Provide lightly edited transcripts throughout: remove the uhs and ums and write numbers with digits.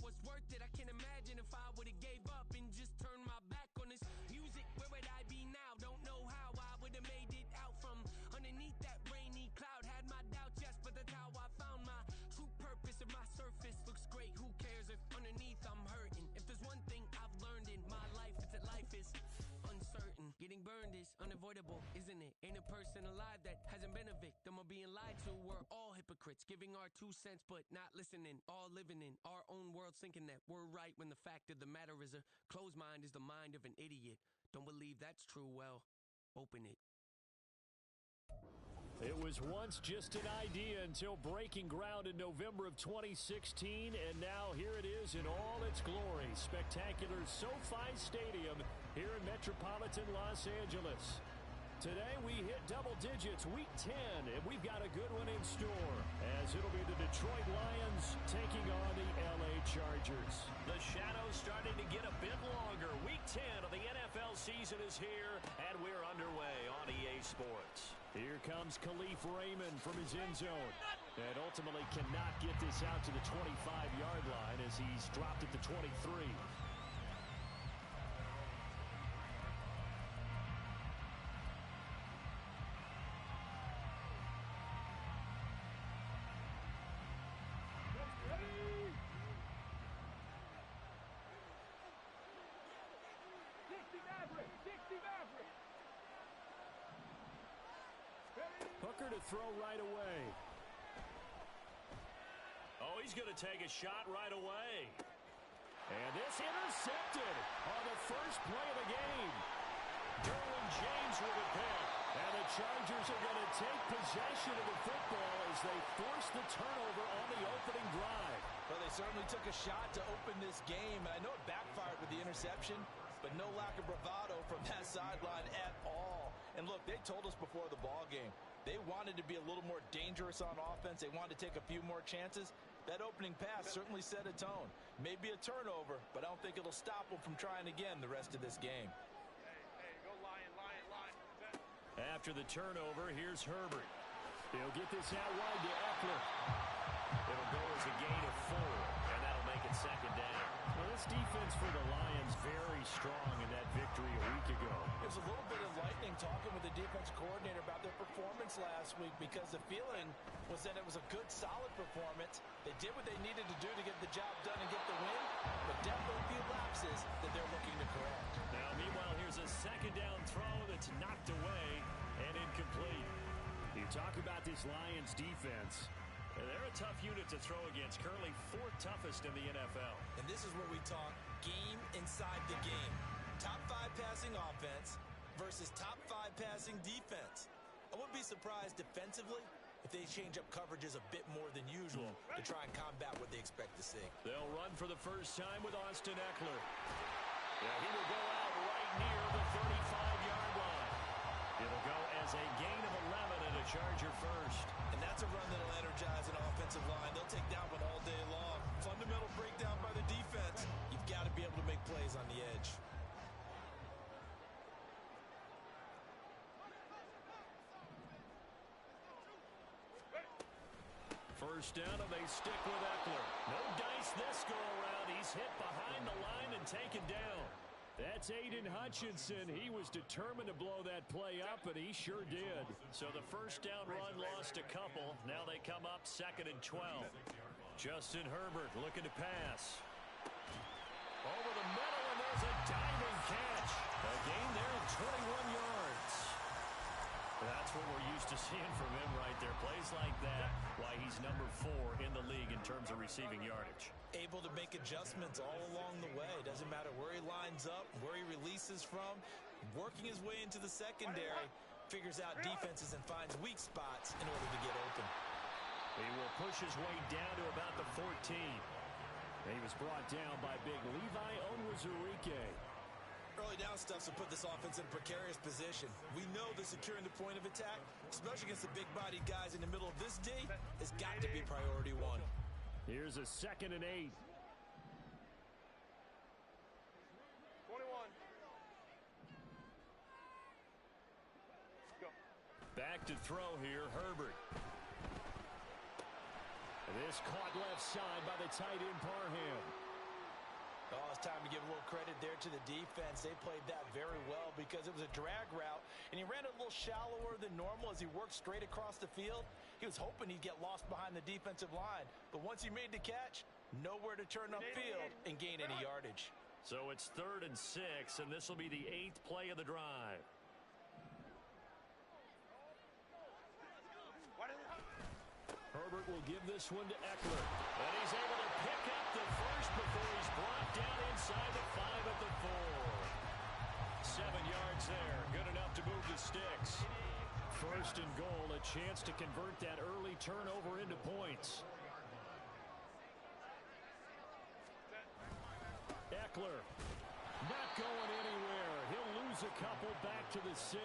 it's worth it. I can't imagine if I would've gave up and just turned my back on this music. Where would I be now? Don't know how I would've made it out from underneath that rainy cloud. Had my doubts, yes, but that's how I found my true purpose. If my surface looks great, who cares if underneath I'm hurting? If there's one thing I've learned in my life, it's that life is uncertain. Getting burned is unavoidable, isn't it? Ain't a person alive that hasn't been a victim of being lied to. We're all hypocrites, giving our 2 cents but not listening. All living in our own world, thinking that we're right when the fact of the matter is a closed mind is the mind of an idiot. Don't believe that's true? Well, open it. It was once just an idea until breaking ground in November of 2016, and now here it is in all its glory. Spectacular SoFi Stadium here in metropolitan Los Angeles. Today we hit double digits, week 10, and we've got a good one in store, as it'll be the Detroit Lions taking on the LA Chargers. The shadows starting to get a bit longer. Week 10 of the NFL season is here, and we're underway on EA Sports. Here comes Khalif Raymond from his end zone, and ultimately cannot get this out to the 25-yard line as he's dropped at the 23. Hooker to throw right away. Oh, he's going to take a shot right away. And this intercepted on the first play of the game. Derwin James with a pick. And the Chargers are going to take possession of the football as they force the turnover on the opening drive. Well, they certainly took a shot to open this game. And I know it backfired with the interception, but no lack of bravado from that sideline at all. And look, they told us before the ball game, they wanted to be a little more dangerous on offense. They wanted to take a few more chances. That opening pass certainly set a tone. Maybe a turnover, but I don't think it'll stop them from trying again the rest of this game. Hey, go Lion. After the turnover, here's Herbert. He'll get this out wide to Eckler. It'll go as a gain of 4, and that'll make it second down. Well, this defense for the Lions very strong in that victory a week ago. It was a little bit enlightening talking with the defense coordinator about their performance last week, because the feeling was that it was a good, solid performance. They did what they needed to do to get the job done and get the win, but definitely a few lapses that they're looking to correct. Now, meanwhile, here's a second down throw that's knocked away and incomplete. You talk about this Lions defense. They're a tough unit to throw against, currently 4th toughest in the NFL. And this is where we talk game inside the game. Top 5 passing offense versus top 5 passing defense. I wouldn't be surprised defensively if they change up coverages a bit more than usual to try and combat what they expect to see. They'll run for the first time with Austin Eckler. Yeah, he will go out right near the 35-yard line. It'll go as a gain of 11 and a Charger first. And that's a run that'll energize an offensive line. They'll take that one all day long. Fundamental breakdown by the defense. You've got to be able to make plays on the edge. First down, and they stick with Eckler. No dice this go-around. He's hit behind the line and taken down. That's Aiden Hutchinson. He was determined to blow that play up, and he sure did. So the first down run lost a couple. Now they come up 2nd and 12. Justin Herbert looking to pass. Over the middle, and there's a diving catch. A gain there of 21 yards. That's what we're used to seeing from him right there. Plays like that, why he's number 4 in the league in terms of receiving yardage. Able to make adjustments all along the way. Doesn't matter where he lines up, where he releases from. Working his way into the secondary, figures out defenses and finds weak spots in order to get open. He will push his way down to about the 14. And he was brought down by big Levi Onwuzurike. Early down stuff will put this offense in a precarious position. We know that securing the point of attack, especially against the big-bodied guys in the middle of this D, has got to be priority 1. Here's a 2nd and 8. 21. Go. Back to throw here, Herbert. This caught left side by the tight end Parham. Oh, it's time to give a little credit there to the defense. They played that very well because it was a drag route, and he ran it a little shallower than normal as he worked straight across the field. He was hoping he'd get lost behind the defensive line, but once he made the catch, nowhere to turn upfield and gain any yardage. So it's 3rd and 6, and this will be the 8th play of the drive. Herbert will give this one to Eckler. And he's able to pick up the first before he's brought down inside the 5 at the 4. 7 yards there. Good enough to move the sticks. 1st and goal, a chance to convert that early turnover into points. Eckler not going anywhere. He'll lose a couple back to the 6.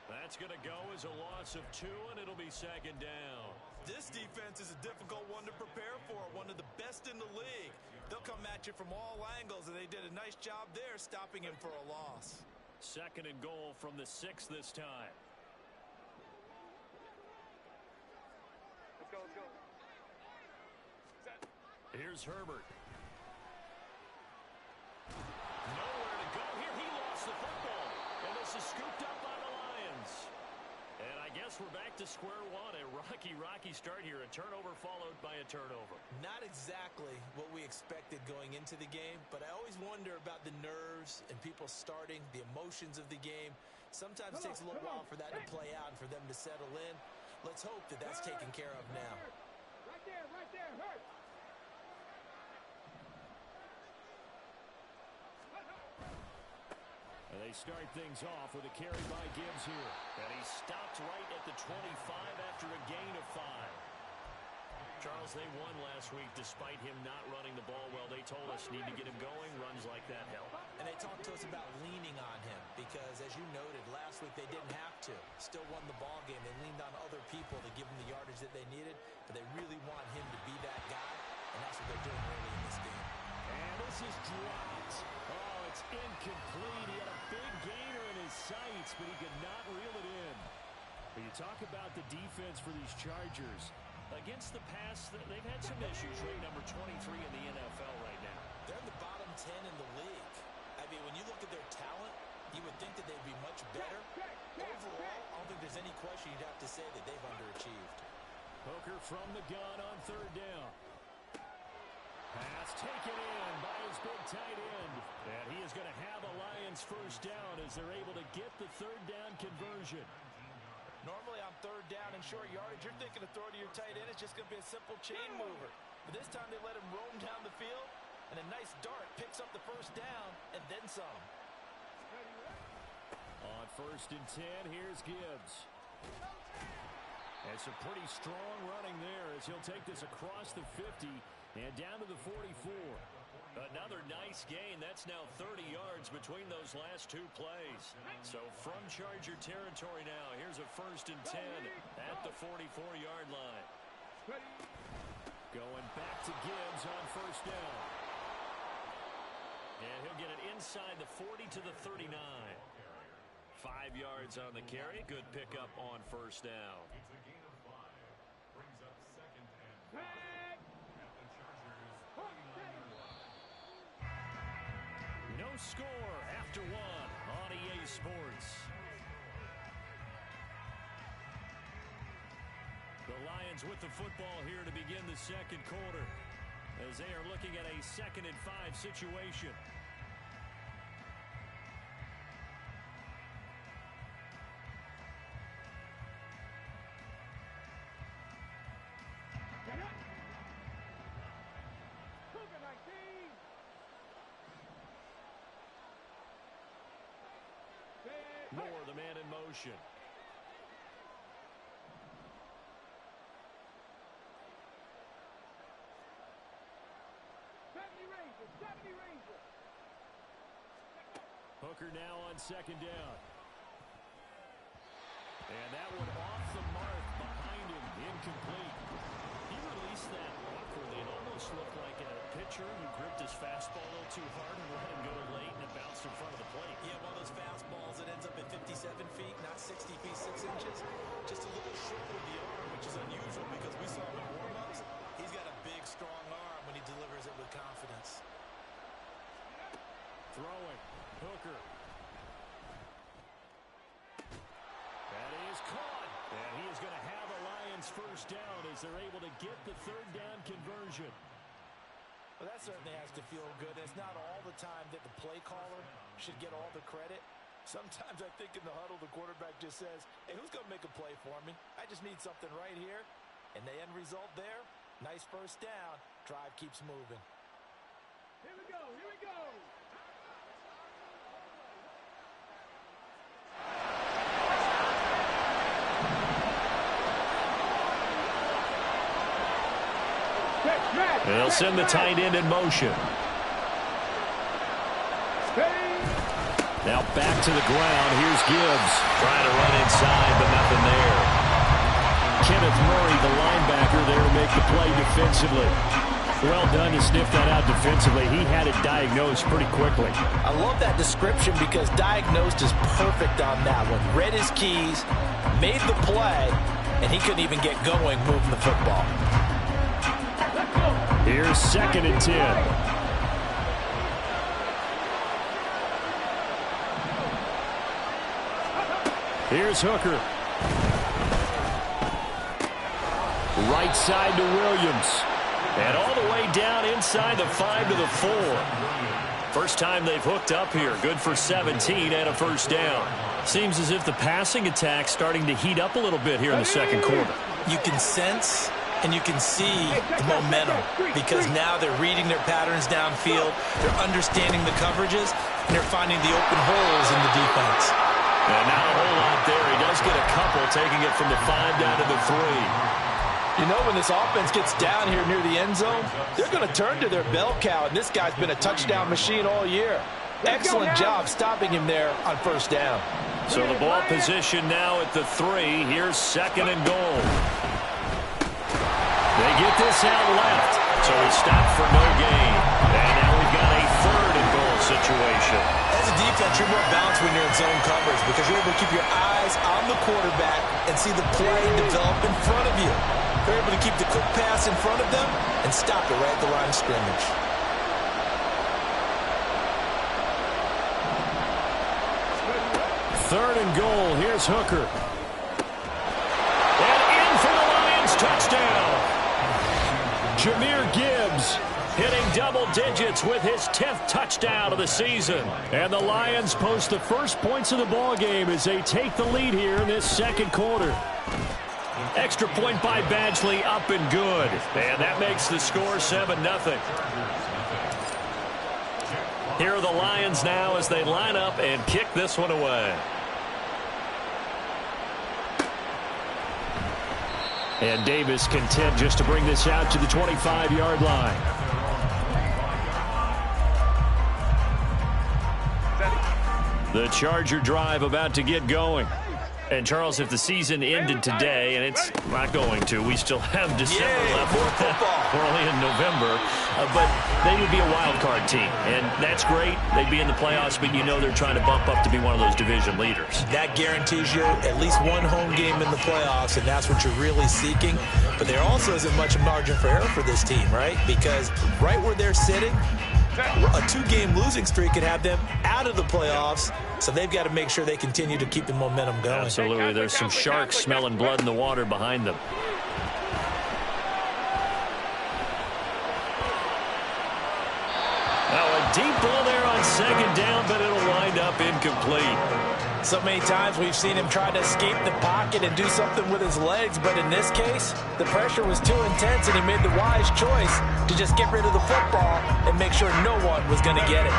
That's going to go as a loss of 2, and it'll be 2nd down. This defense is a difficult one to prepare for, one of the best in the league. They'll come at you from all angles, and they did a nice job there stopping him for a loss. 2nd and goal from the 6 this time. Let's go, let's go. Set. Here's Herbert. Nowhere to go here. He lost the football, and this is scooped up by the Lions. And I guess we're back to square one. A rocky start here. A turnover followed by a turnover. Not exactly what we expected going into the game, but I always wonder about the nerves and people starting, the emotions of the game. Sometimes it takes a little while for that to play out and for them to settle in. Let's hope that that's taken care of now. Right there, hurt. And they start things off with a carry by Gibbs here. And he stopped right at the 25 after a gain of 5. Charles, they won last week despite him not running the ball well. They told us need to get him going. Runs like that help. And they talked to us about leaning on him because, as you noted, last week they didn't have to. Still won the ball game. They leaned on other people to give them the yardage that they needed, but they really want him to be that guy, and that's what they're doing early in this game. And this is dropped. Oh, it's incomplete. He had a big gainer in his sights, but he could not reel it in. But you talk about the defense for these Chargers. Against the pass, they've had some issues. Rate number 23 in the NFL right now. They're in the bottom 10 in the league. I mean, when you look at their talent, you would think that they'd be much better. Overall, I don't think there's any question you'd have to say that they've underachieved. Hooker from the gun on 3rd down. Pass taken in by his big tight end. And he is going to have a Lions 1st down as they're able to get the 3rd down conversion. Normally on 3rd down and short yardage, you're thinking to throw to your tight end. It's just going to be a simple chain mover. But this time they let him roam down the field, and a nice dart picks up the 1st down and then some. On 1st and 10, here's Gibbs. And some pretty strong running there as he'll take this across the 50 and down to the 44. Another nice gain. That's now 30 yards between those last 2 plays. So from Charger territory now, here's a 1st and 10 at the 44-yard line. Going back to Gibbs on 1st down. And he'll get it inside the 40 to the 39. 5 yards on the carry. Good pickup on 1st down. No score after 1 on EA Sports. The Lions with the football here to begin the 2nd quarter as they are looking at a 2nd and 5 situation. Moore, the man in motion. Hooker now on 2nd down. And that one off the mark behind him, incomplete. He released that awkwardly. It almost looked like a pitcher who gripped his fastball a little too hard and let him go late, and it bounced in front of the plate. Yeah, one of those fastballs that ends up at 57 feet, not 60 feet, 6 inches. Just a little short with the arm, which is unusual because we saw him in warm-ups. He's got a big, strong arm when he delivers it with confidence. And he is going to have the Lions first down as they're able to get the third down conversion. Well, that certainly has to feel good. It's not all the time that the play caller should get all the credit. Sometimes I think in the huddle, the quarterback just says, hey, who's going to make a play for me? I just need something right here. And the end result there, nice first down. Drive keeps moving. Here we go, here we go. They'll send the tight end in motion. Now back to the ground. Here's Gibbs. Trying to run inside, but nothing there. Kenneth Murray, the linebacker, there to make the play defensively. Well done to sniff that out defensively. He had it diagnosed pretty quickly. I love that description because diagnosed is perfect on that one. Read his keys, made the play, and he couldn't even get going moving the football. Here's 2nd and 10. Here's Hooker. Right side to Williams. And all the way down inside the 5 to the 4. First time they've hooked up here. Good for 17 and a first down. Seems as if the passing attack's starting to heat up a little bit here in the second quarter. You can sense and you can see the momentum because now they're reading their patterns downfield, they're understanding the coverages, and they're finding the open holes in the defense. And not a whole lot there. He does get a couple, taking it from the 5 down to the 3. You know, when this offense gets down here near the end zone, they're going to turn to their bell cow, and this guy's been a touchdown machine all year. Excellent job stopping him there on first down. So the ball position now at the 3. Here's 2nd and goal. They get this out left, so he stopped for no gain. And now we've got a 3rd and goal situation. As a defense, you're more balanced when you're in zone coverage because you're able to keep your eyes on the quarterback and see the play develop in front of you. You're able to keep the quick pass in front of them and stop it right at the line of scrimmage. Third and goal. Here's Hooker. And in for the Lions touchdown. Jahmyr Gibbs hitting double digits with his 10th touchdown of the season. And the Lions post the first points of the ball game as they take the lead here in this second quarter. Extra point by Badgley, up and good. And that makes the score 7-0. Here are the Lions now as they line up and kick this one away. And Davis content just to bring this out to the 25-yard line. The Charger drive about to get going. And, Charles, if the season ended today, and it's not going to, we still have December left. More football. We're only in November. But they would be a wild card team. And that's great. They'd be in the playoffs, but you know they're trying to bump up to be one of those division leaders. That guarantees you at least one home game in the playoffs, and that's what you're really seeking. But there also isn't much margin for error for this team, right? Because right where they're sitting, a 2-game losing streak could have them out of the playoffs, so they've got to make sure they continue to keep the momentum going. Absolutely. There's some sharks smelling blood in the water behind them. Now a deep ball there on 2nd down, but it'll wind up incomplete. So many times we've seen him try to escape the pocket and do something with his legs, but in this case, the pressure was too intense and he made the wise choice to just get rid of the football and make sure no one was going to get it.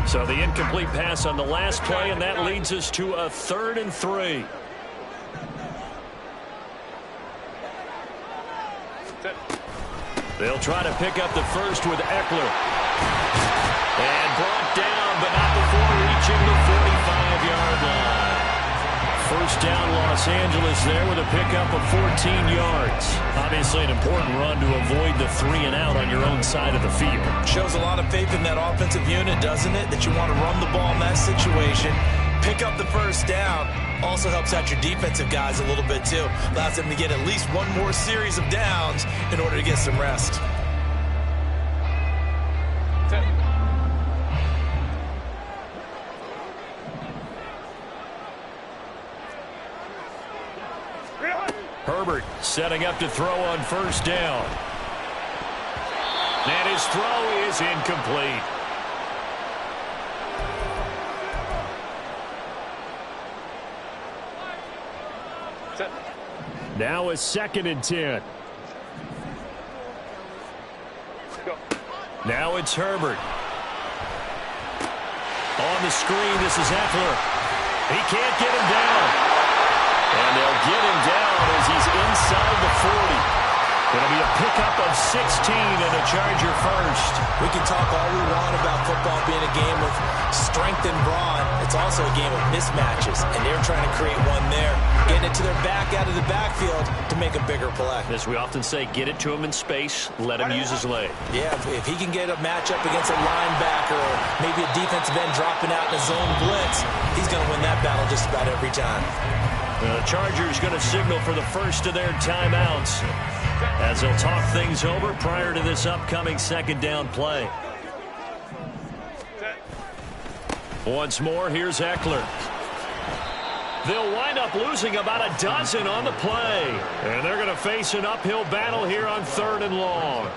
So the incomplete pass on the last play, and that leads us to a 3rd and 3. They'll try to pick up the first with Eckler. And brought down, but not before reaching the 45-yard line. First down, Los Angeles there with a pickup of 14 yards. Obviously an important run to avoid the 3 and out on your own side of the field. Shows a lot of faith in that offensive unit, doesn't it? That you want to run the ball in that situation. Pick up the first down. Also helps out your defensive guys a little bit, too. Allows them to get at least one more series of downs in order to get some rest. Herbert setting up to throw on first down. And his throw is incomplete. Now a 2nd and 10. Now it's Herbert. On the screen, this is Eckler. He can't get him down. And they'll get him down as he's inside the 40. It'll be a pickup of 16 and a Charger first. We can talk all we want about football being a game of strength and brawn. It's also a game of mismatches, and they're trying to create one there. Getting it to their back out of the backfield to make a bigger play. As we often say, get it to him in space, let him use his leg. Yeah, if he can get a matchup against a linebacker or maybe a defensive end dropping out in a zone blitz, he's going to win that battle just about every time. The Chargers going to signal for the first of their timeouts as they'll talk things over prior to this upcoming 2nd down play. Once more, here's Eckler. They'll wind up losing about a dozen on the play. And they're going to face an uphill battle here on 3rd and long.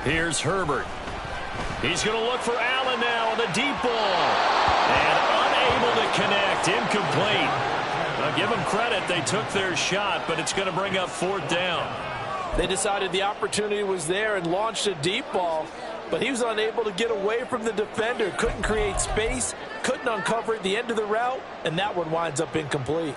Here's Herbert. He's going to look for Allen now on the deep ball. And unable to connect. Incomplete. Now give them credit. They took their shot, but it's going to bring up 4th down. They decided the opportunity was there and launched a deep ball, but he was unable to get away from the defender. Couldn't create space, couldn't uncover at the end of the route, and that one winds up incomplete.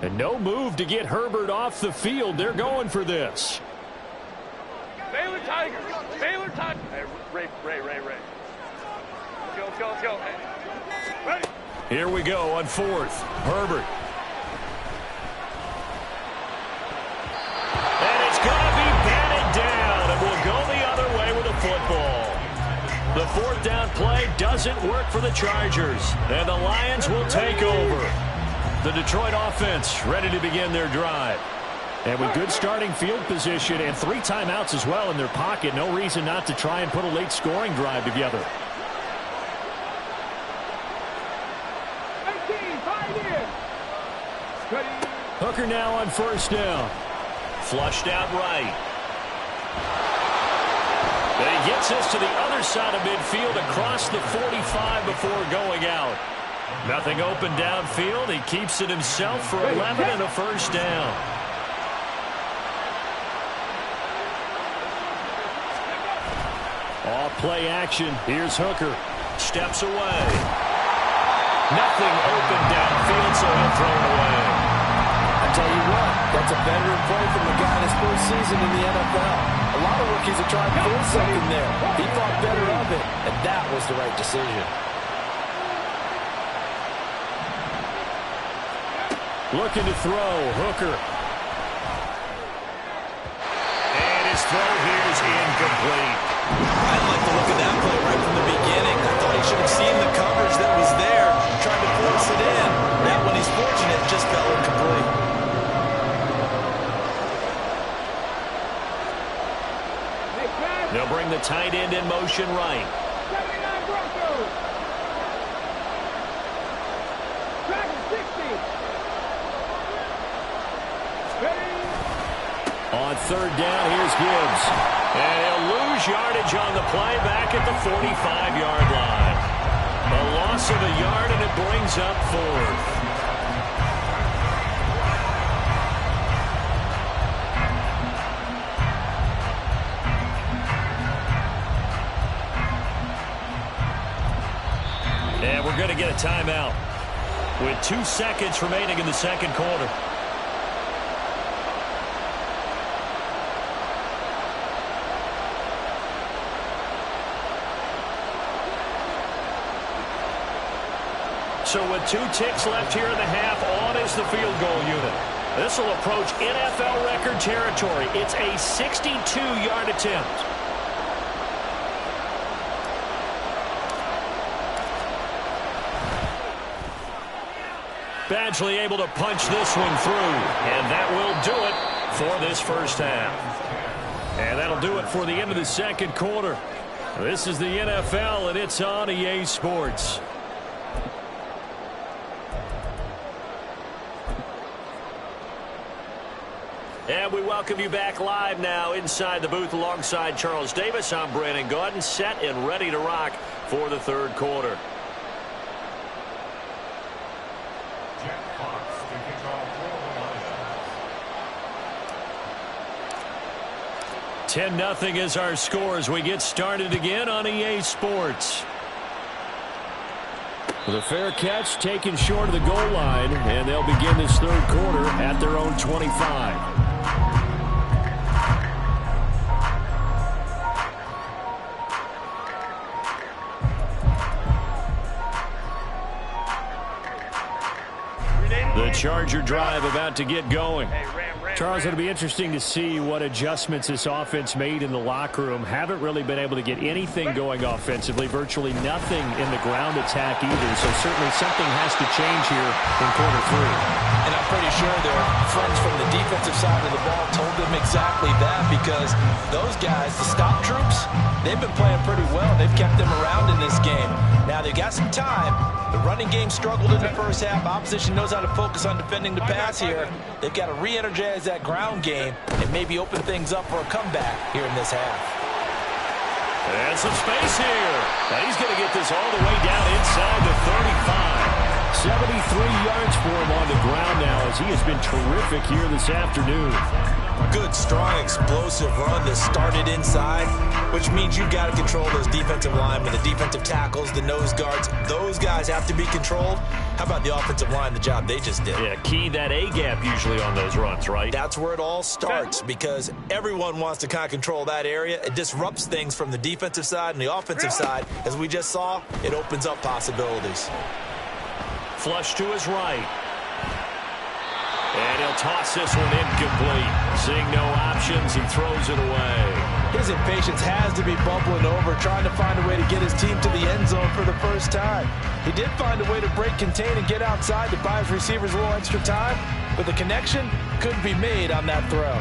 And no move to get Herbert off the field. They're going for this. Baylor Tigers. Baylor Tigers. Hey, Ray. Let's go. Hey. Ready? Here we go on 4th. Herbert. And it's going to be batted down. And we'll go the other way with the football. The 4th down play doesn't work for the Chargers. And the Lions will take over. The Detroit offense ready to begin their drive. And with good starting field position and 3 timeouts as well in their pocket, no reason not to try and put a late scoring drive together. 18, 5 in. Ready. Hooker now on first down. Flushed out right. And he gets us to the other side of midfield across the 45 before going out. Nothing open downfield. He keeps it himself for 11 and a first down. Off play action. Here's Hooker. Steps away. Nothing open downfield, so he'll throw it away. I tell you what, that's a veteran play from the guy in his first season in the NFL. A lot of rookies are trying to pull something there. He thought better of it, and that was the right decision. Looking to throw. Hooker. And his throw here is incomplete. I like the look of that play right from the beginning. I thought he should have seen the coverage that was there, tried to force it in. That one, he's fortunate, just fell incomplete. They'll bring the tight end in motion right. 79 Broncos. Track 60. On 3rd down, here's Gibbs. And he'll lose yardage on the play back at the 45-yard line. A loss of a yard, and it brings up 4th. And we're going to get a timeout with 2 seconds remaining in the 2nd quarter. So with 2 ticks left here in the half, on is the field goal unit. This will approach NFL record territory. It's a 62-yard attempt. Badgley able to punch this one through, and that will do it for this first half. And that'll do it for the end of the second quarter. This is the NFL, and it's on EA Sports. And we welcome you back live now inside the booth alongside Charles Davis. I'm Brandon Gaudin, set and ready to rock for the third quarter. Jack Fox to kick off for the Lions. 10-0 is our score as we get started again on EA Sports. With a fair catch taken short of the goal line, and they'll begin this third quarter at their own 25. The Charger drive about to get going. Charles, it'll be interesting to see what adjustments this offense made in the locker room. Haven't really been able to get anything going offensively, virtually nothing in the ground attack either. So certainly something has to change here in quarter three. And I'm pretty sure their friends from the defensive side of the ball told them exactly that, because those guys, the stop troops, they've been playing pretty well. They've kept them around in this game. Now they've got some time. The running game struggled in the first half. Opposition knows how to focus on defending the pass here. They've got to re-energize that ground game and maybe open things up for a comeback here in this half. And some space here. Now he's going to get this all the way down inside the 35. 73 yards for him on the ground now as he has been terrific here this afternoon. Good, strong, explosive run that started inside, which means you've got to control those defensive linemen, the defensive tackles, the nose guards. Those guys have to be controlled. How about the offensive line, the job they just did? Yeah, key that A-gap usually on those runs, right? That's where it all starts, because everyone wants to kind of control that area. It disrupts things from the defensive side and the offensive side. As we just saw, it opens up possibilities. Flush to his right. And he'll toss this one incomplete. Seeing no options, he throws it away. His impatience has to be bubbling over, trying to find a way to get his team to the end zone for the first time. He did find a way to break, contain, and get outside to buy his receivers a little extra time, but the connection couldn't be made on that throw.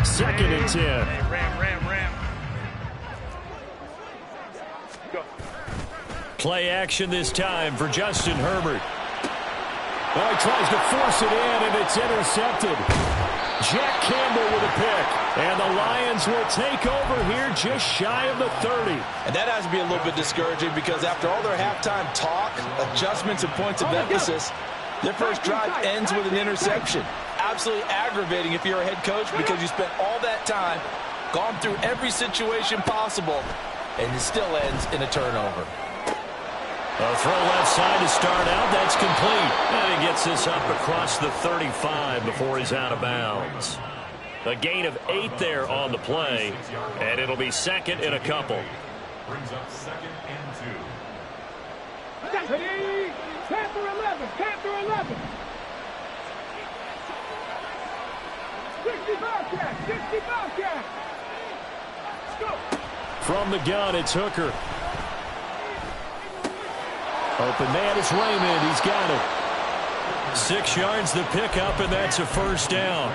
Second and 10. Ram. Go. Play action this time for Justin Herbert. Well, he tries to force it in, and it's intercepted. Jack Campbell with a pick. And the Lions will take over here just shy of the 30. And that has to be a little bit discouraging, because after all their halftime talk, adjustments, and points of emphasis, their first drive ends with an interception. Absolutely aggravating if you're a head coach, because you spent all that time, gone through every situation possible, and it still ends in a turnover. A throw left side to start out. That's complete. And he gets this up across the 35 before he's out of bounds. A gain of 8 there on the play, and it'll be second and a couple. Brings up 2nd and 2. Panther 11. 60 Bobcat. Go. From the gun, it's Hooker. Open man is Raymond. He's got it. 6 yards the pickup, and that's a first down.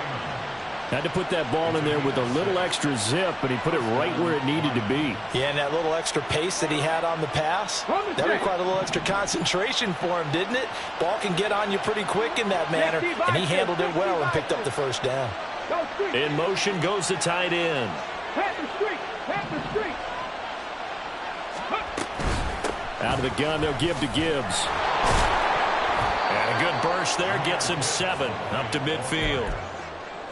Had to put that ball in there with a little extra zip, but he put it right where it needed to be. Yeah, and that little extra pace that he had on the pass, that required a little extra concentration for him, didn't it? Ball can get on you pretty quick in that manner, and he handled it well and picked up the first down. In motion goes the tight end. Panther Street. Out of the gun, they'll give to Gibbs. And a good burst there gets him 7 up to midfield.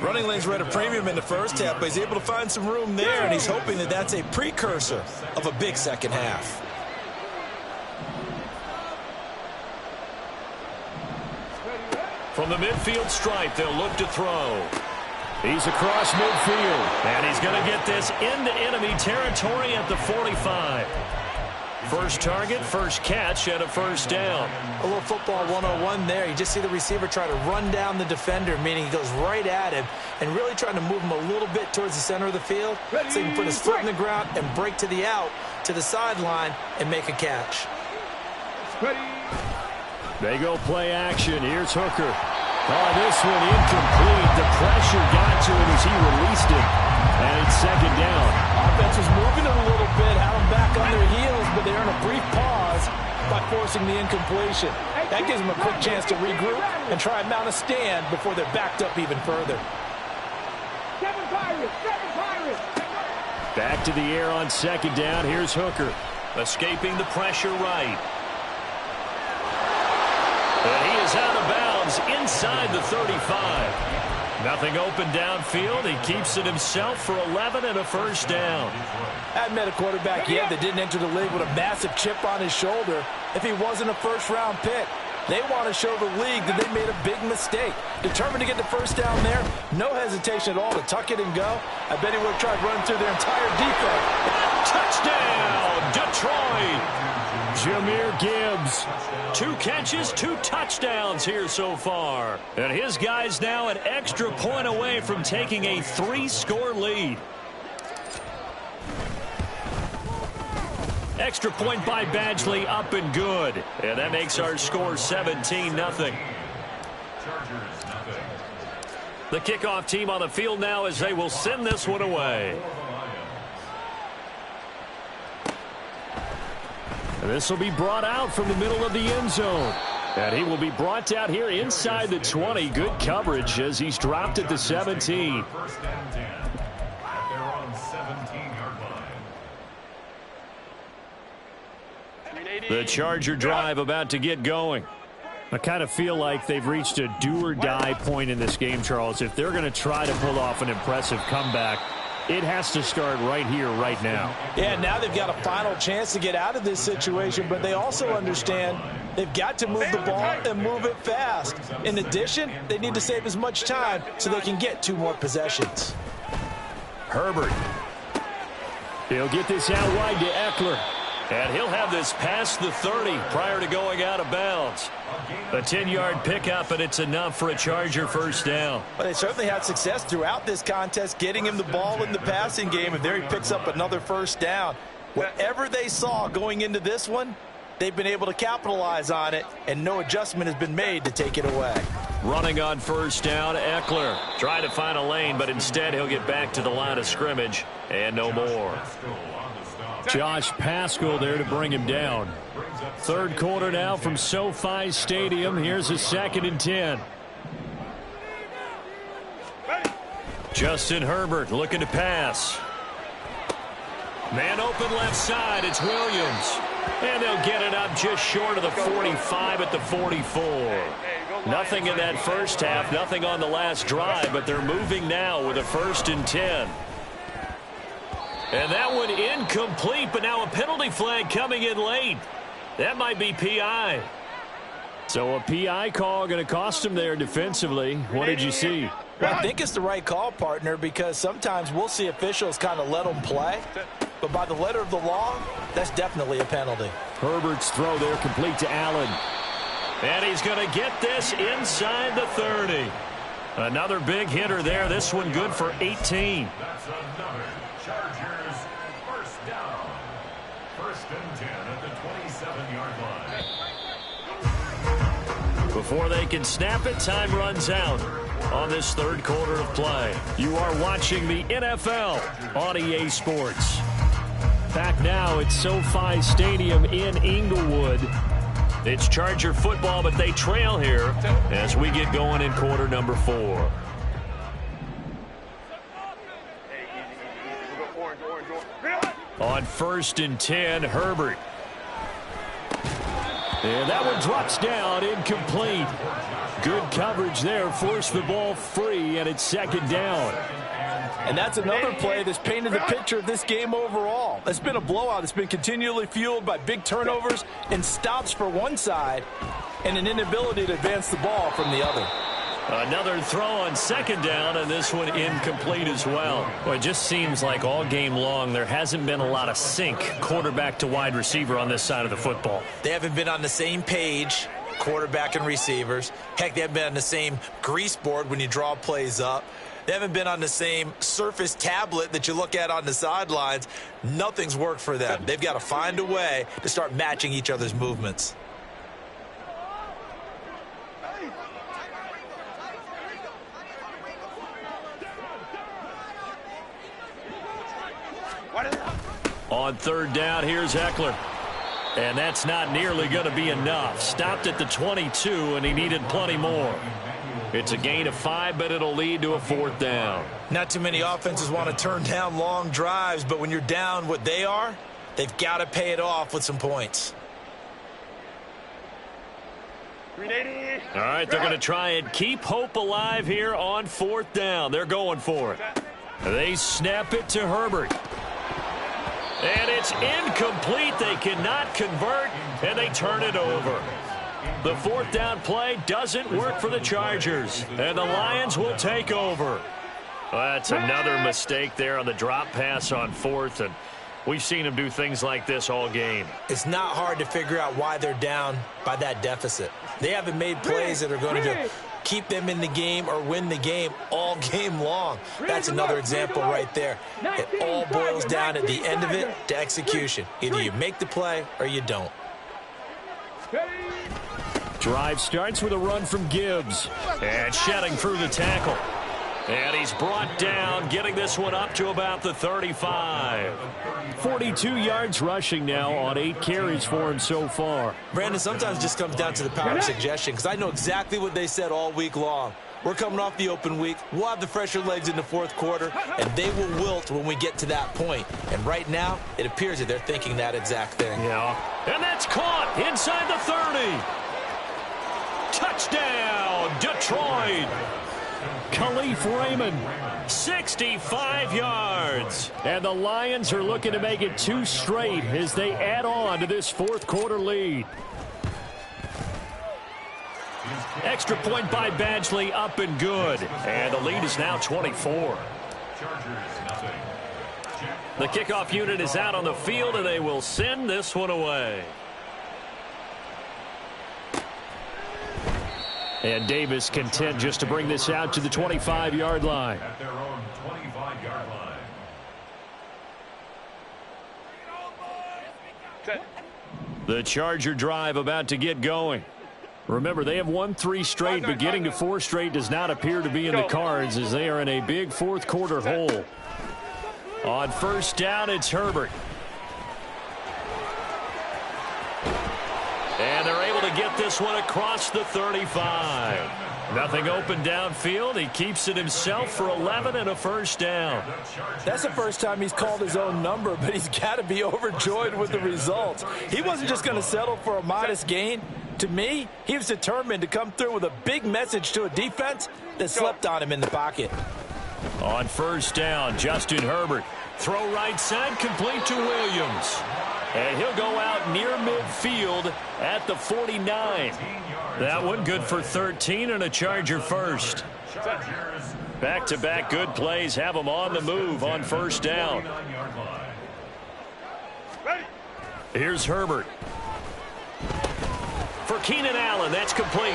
Running lanes were at a premium in the first half, but he's able to find some room there, and he's hoping that that's a precursor of a big second half. From the midfield stripe, they'll look to throw. He's across midfield. And he's going to get this into enemy territory at the 45. First target, first catch, and a first down. A little football 101 there. You just see the receiver try to run down the defender, meaning he goes right at him and really trying to move him a little bit towards the center of the field so he can put his foot in the ground and break to the out, to the sideline, and make a catch. They go play action. Here's Hooker. Oh, this one incomplete. The pressure got to him as he released it. And it's second down. Offense was moving it a little bit, had them back on their heels, but they earn a brief pause by forcing the incompletion. That gives them a quick chance to regroup and try and mount a stand before they're backed up even further. Back to the air on second down. Here's Hooker. Escaping the pressure right. And he is out of bounds inside the 35. Nothing open downfield. He keeps it himself for 11 and a first down. I met a quarterback yet that didn't enter the league with a massive chip on his shoulder if he wasn't a first-round pick. They want to show the league that they made a big mistake. Determined to get the first down there, no hesitation at all to tuck it and go. I bet he would have tried running through their entire defense. Touchdown, Detroit! Jahmyr Gibbs. 2 catches, 2 touchdowns here so far. And his guys now an extra point away from taking a 3-score lead. Extra point by Badgley, up and good. And that makes our score 17-0. The kickoff team on the field now as they will send this one away. This will be brought out from the middle of the end zone. And he will be brought out here inside the 20. Good coverage as he's dropped at the 17. First and 10 at their own 17-yard line. The Charger drive about to get going. I kind of feel like they've reached a do-or-die point in this game, Charles. If they're going to try to pull off an impressive comeback, it has to start right here, right now. Yeah, now they've got a final chance to get out of this situation, but they also understand they've got to move the ball and move it fast. In addition, they need to save as much time so they can get 2 more possessions. Herbert. He'll get this out wide to Eckler. And he'll have this past the 30 prior to going out of bounds. A 10-yard pickup, and it's enough for a Charger first down. Well, they certainly had success throughout this contest getting him the ball in the passing game, and there he picks up another first down. Whatever they saw going into this one, they've been able to capitalize on it, and no adjustment has been made to take it away. Running on first down, Eckler. Trying to find a lane, but instead he'll get back to the line of scrimmage, and no more. Josh Paschal there to bring him down. Third quarter now from SoFi Stadium. Here's a 2nd and 10. Justin Herbert looking to pass. Man open left side. It's Williams. And they'll get it up just short of the 45 at the 44. Nothing in that first half, nothing on the last drive, but they're moving now with a 1st and 10. And that one incomplete, but now a penalty flag coming in late. That might be PI. So a PI call going to cost him there defensively. What did you see? Well, I think it's the right call, partner, because sometimes we'll see officials kind of let them play. But by the letter of the law, that's definitely a penalty. Herbert's throw there complete to Allen. And he's going to get this inside the 30. Another big hitter there. This one good for 18. That's another Chargers first down. 1st and 10 at the 27-yard line. Before they can snap it, time runs out on this third quarter of play. You are watching the NFL on EA Sports. Back now at SoFi Stadium in Inglewood. It's Charger football, but they trail here as we get going in quarter number 4. On 1st and 10, Herbert. And that one drops down, incomplete. Good coverage there, forced the ball free, and it's 2nd down. And that's another play that's painted the picture of this game overall. It's been a blowout. It's been continually fueled by big turnovers and stops for one side and an inability to advance the ball from the other. Another throw on second down, and this one incomplete as well. Well, it just seems like all game long there hasn't been a lot of sync quarterback to wide receiver on this side of the football. They haven't been on the same page, quarterback and receivers. Heck, they haven't been on the same grease board when you draw plays up. They haven't been on the same Surface tablet that you look at on the sidelines. Nothing's worked for them. They've got to find a way to start matching each other's movements. On third down, here's Eckler. And that's not nearly going to be enough. Stopped at the 22, and he needed plenty more. It's a gain of 5, but it'll lead to a fourth down. Not too many offenses want to turn down long drives, but when you're down what they are, they've got to pay it off with some points. All right, they're going to try and keep hope alive here on fourth down. They're going for it. They snap it to Herbert. And it's incomplete. They cannot convert, and they turn it over. The fourth down play doesn't work for the Chargers, and the Lions will take over. Well, that's another mistake there on the drop pass on fourth, and we've seen them do things like this all game. It's not hard to figure out why they're down by that deficit. They haven't made plays that are going to keep them in the game or win the game all game long. That's another example right there. It all boils down at the end of it to execution. Either you make the play or you don't. Drive starts with a run from Gibbs. And shedding through the tackle. And he's brought down, getting this one up to about the 35. 42 yards rushing now on 8 carries for him so far. Brandon, sometimes it just comes down to the power of suggestion, because I know exactly what they said all week long. We're coming off the open week. We'll have the fresher legs in the fourth quarter, and they will wilt when we get to that point. And right now, it appears that they're thinking that exact thing. Yeah. And that's caught inside the 30. Touchdown, Detroit. Khalif Raymond. 65 yards. And the Lions are looking to make it 2 straight as they add on to this fourth quarter lead. Extra point by Badgley, up and good. And the lead is now 24. The kickoff unit is out on the field, and they will send this one away. And Davis content just to bring this out to the 25-yard line. At their own 25-yard line. The Charger drive about to get going. Remember, they have won 3 straight, but getting to 4 straight does not appear to be in the cards as they are in a big fourth quarter hole. On first down, it's Herbert. And they're able to get this one across the 35. Nothing open downfield. He keeps it himself for 11 and a first down. That's the first time he's called his own number, but he's got to be overjoyed with the results. He wasn't just going to settle for a modest gain. To me, he was determined to come through with a big message to a defense that slept on him in the pocket. On first down, Justin Herbert. Throw right side, complete to Williams. And he'll go out near midfield at the 49. That one good for 13 and a Charger first. Back-to-back good plays have them on the move on first down. Here's Herbert. For Keenan Allen, that's complete.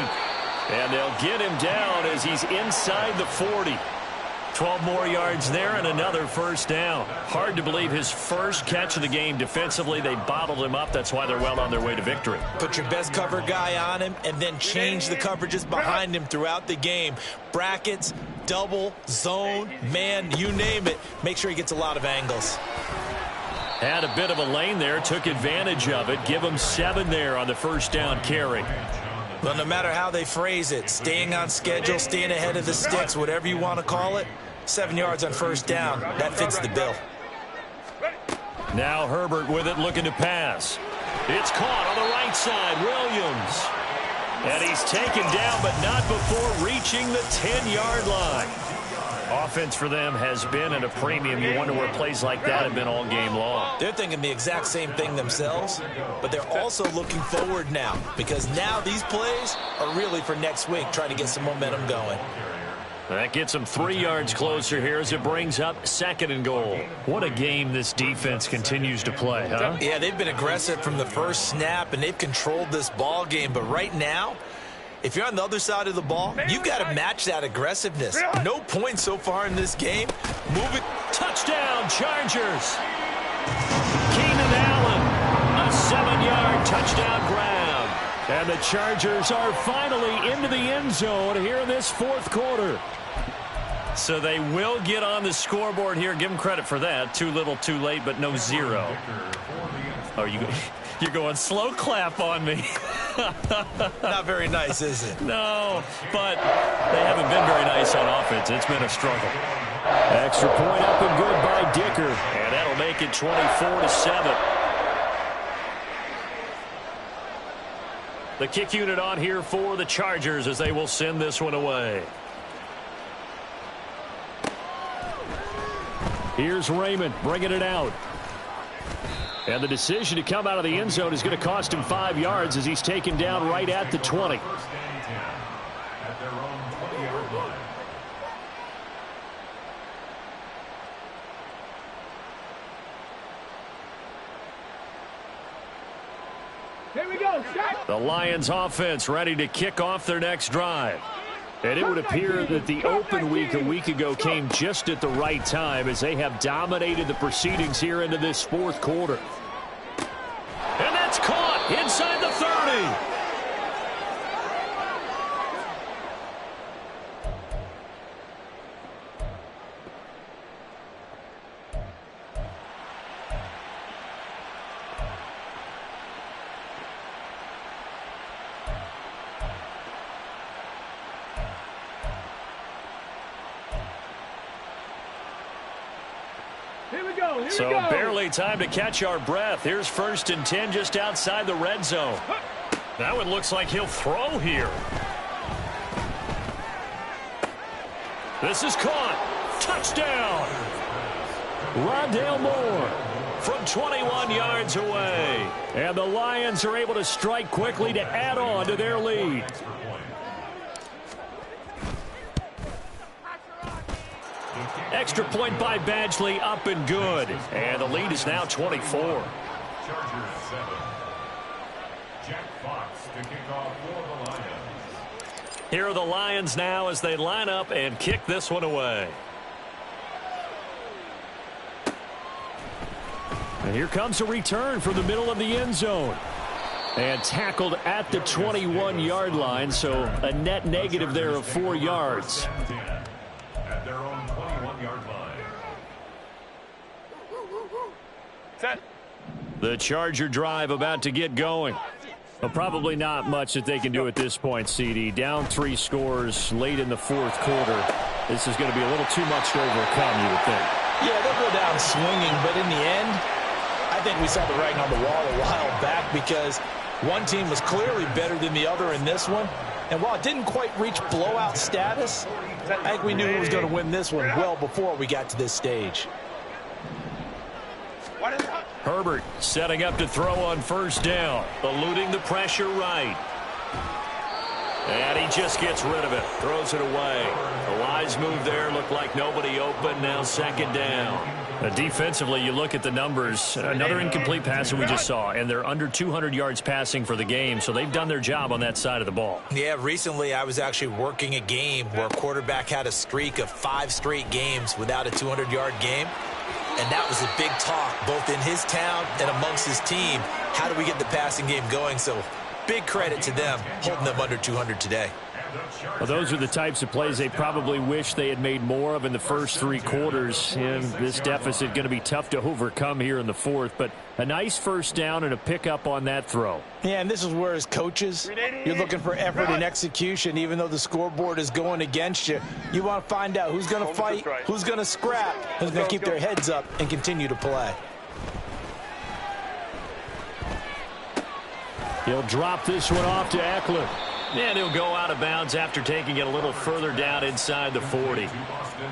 And they'll get him down as he's inside the 40. 12 more yards there and another first down. Hard to believe his first catch of the game defensively. They bottled him up. That's why they're well on their way to victory. Put your best cover guy on him and then change the coverages behind him throughout the game. Brackets, double, zone, man, you name it. Make sure he gets a lot of angles. Had a bit of a lane there, took advantage of it. Give him 7 there on the first down carry. Well, no matter how they phrase it, staying on schedule, staying ahead of the sticks, whatever you want to call it, 7 yards on first down. That fits the bill. Now Herbert with it, looking to pass. It's caught on the right side. Williams. And he's taken down, but not before reaching the 10-yard line. Offense for them has been at a premium. You wonder where plays like that have been all game long. They're thinking the exact same thing themselves, but they're also looking forward now because now these plays are really for next week, trying to get some momentum going. That gets them 3 yards closer here as it brings up 2nd and goal. What a game this defense continues to play, huh? Yeah, they've been aggressive from the first snap, and they've controlled this ball game. But right now, if you're on the other side of the ball, you've got to match that aggressiveness. No points so far in this game. Moving. Touchdown, Chargers. Keenan Allen, a 7-yard touchdown grab. And the Chargers are finally into the end zone here in this 4th quarter. So they will get on the scoreboard here. Give them credit for that. Too little, too late, but no 0. Oh, you're going slow clap on me. Not very nice, is it? No, but they haven't been very nice on offense. It's been a struggle. Extra point up and good by Dicker. And that'll make it 24-7. The kick unit on here for the Chargers as they will send this one away. Here's Raymond bringing it out. And the decision to come out of the end zone is going to cost him 5 yards as he's taken down right at the 20. At their own 20-yard line. Here we go. The Lions offense ready to kick off their next drive. And it would appear that the open week a week ago came just at the right time as they have dominated the proceedings here into this 4th quarter. And that's caught inside the 30. So barely time to catch our breath. Here's 1st and 10 just outside the red zone. Now it looks like he'll throw here. This is caught. Touchdown. Rondale Moore from 21 yards away. And the Lions are able to strike quickly to add on to their lead. Extra point by Badgley, up and good. And the lead is now 24. Chargers 7. Jack Fox to kick off for the Lions. Here are the Lions now as they line up and kick this one away. And here comes a return from the middle of the end zone. And tackled at the 21-yard line, so a net negative there of 4 yards. At their own 21-yard line. Set. The Charger drive about to get going. Well, probably not much that they can do at this point, CD. Down 3 scores late in the 4th quarter. This is going to be a little too much to overcome, you would think. Yeah, they'll go down swinging, but in the end, I think we saw the writing on the wall a while back because one team was clearly better than the other in this one. And while it didn't quite reach blowout status, I think we knew who was going to win this one well before we got to this stage. Herbert setting up to throw on 1st down, eluding the pressure right. And he just gets rid of it, throws it away. The wise move there, looked like nobody open, now 2nd down. Defensively, you look at the numbers, another incomplete pass that we just saw, and they're under 200 yards passing for the game, so they've done their job on that side of the ball. Yeah, recently I was actually working a game where a quarterback had a streak of 5 straight games without a 200-yard game. And that was a big talk, both in his town and amongst his team. How do we get the passing game going? So big credit to them, holding them under 200 today. Well, those are the types of plays they probably wish they had made more of in the first 3 quarters. And this deficit going to be tough to overcome here in the 4th. But a nice 1st down and a pickup on that throw. Yeah, and this is where as coaches, you're looking for effort and execution. Even though the scoreboard is going against you, you want to find out who's going to fight, who's going to scrap, who's going to keep their heads up and continue to play. He'll drop this one off to Eckler. And he'll go out of bounds after taking it a little further down inside the 40.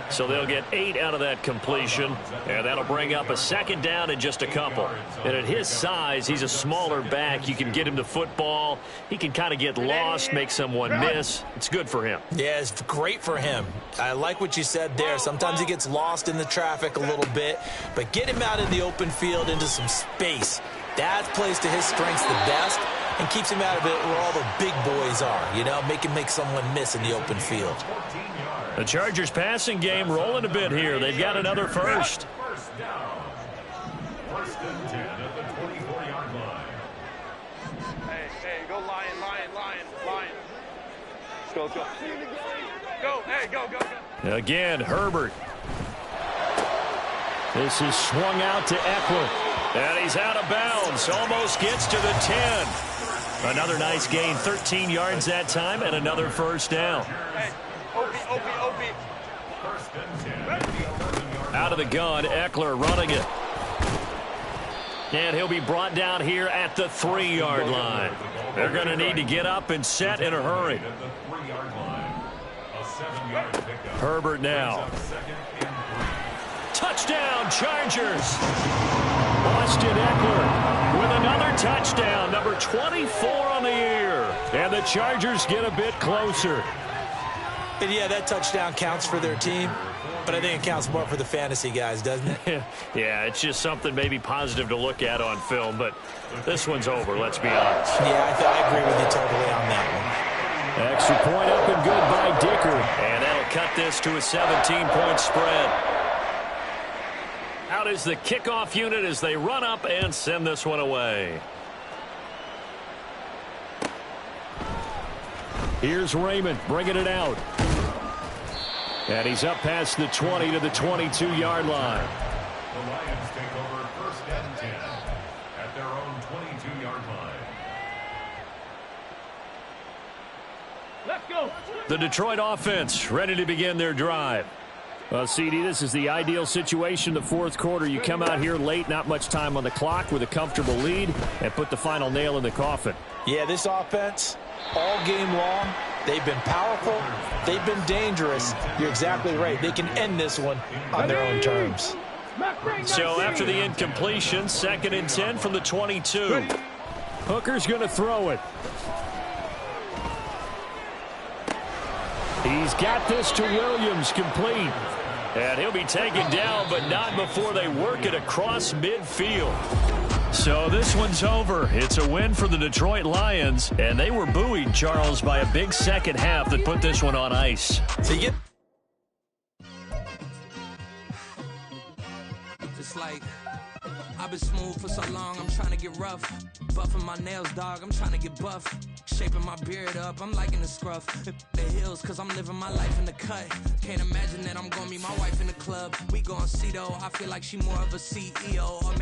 So they'll get 8 out of that completion, and that'll bring up a second down and just a couple. And at his size, he's a smaller back. You can get him the football. He can kind of get lost, make someone miss. It's good for him. Yeah, it's great for him. I like what you said there. Sometimes he gets lost in the traffic a little bit, but get him out in the open field into some space. That plays to his strengths the best and keeps him out of it where all the big boys are, you know, make someone miss in the open field. The Chargers passing game rolling a bit here. They've got another first. First down. First and 10 at the 24-yard line. Hey, go Lion. Go. Go, hey, go. Again, Herbert. This is swung out to Eckler. And he's out of bounds. Almost gets to the 10. Another nice gain, 13 yards that time, and another first down. Hey, OP. First and 10. Out of the gun, Eckler running it. And he'll be brought down here at the 3-yard line. They're going to need to get up and set in a hurry. At the 3-yard line. A 7-yard pickup. Herbert now. Second and 3. Touchdown, Chargers. Austin Eckler with another touchdown, number 24 on the year. And the Chargers get a bit closer. And yeah, that touchdown counts for their team, but I think it counts more for the fantasy guys, doesn't it? Yeah, it's just something maybe positive to look at on film, but this one's over, let's be honest. Yeah, I agree with you totally on that one. Extra point up and good by Dicker. And that'll cut this to a 17-point spread. Out is the kickoff unit as they run up and send this one away. Here's Raymond bringing it out. And he's up past the 20 to the 22-yard line. The Lions take over first and 10 at their own 22-yard line. Let's go. The Detroit offense ready to begin their drive. Well, CD, this is the ideal situation. The fourth quarter, you come out here late, not much time on the clock with a comfortable lead, and put the final nail in the coffin. Yeah, this offense, all game long, they've been powerful, they've been dangerous. You're exactly right. They can end this one on their own terms. So after the incompletion, 2nd and 10 from the 22. Hooker's going to throw it. He's got this to Williams, complete. And he'll be taken down, but not before they work it across midfield. So this one's over. It's a win for the Detroit Lions, and they were buoyed, Charles, by a big second half that put this one on ice. So you get Just like I've been smooth for so long, I'm trying to get rough. Buffing my nails, dog, I'm trying to get buff. Shaping my beard up, I'm liking the scruff. The hills, cause I'm living my life in the cut. Can't imagine that I'm gonna meet my wife in the club. We gon' see though, I feel like she more of a CEO. Or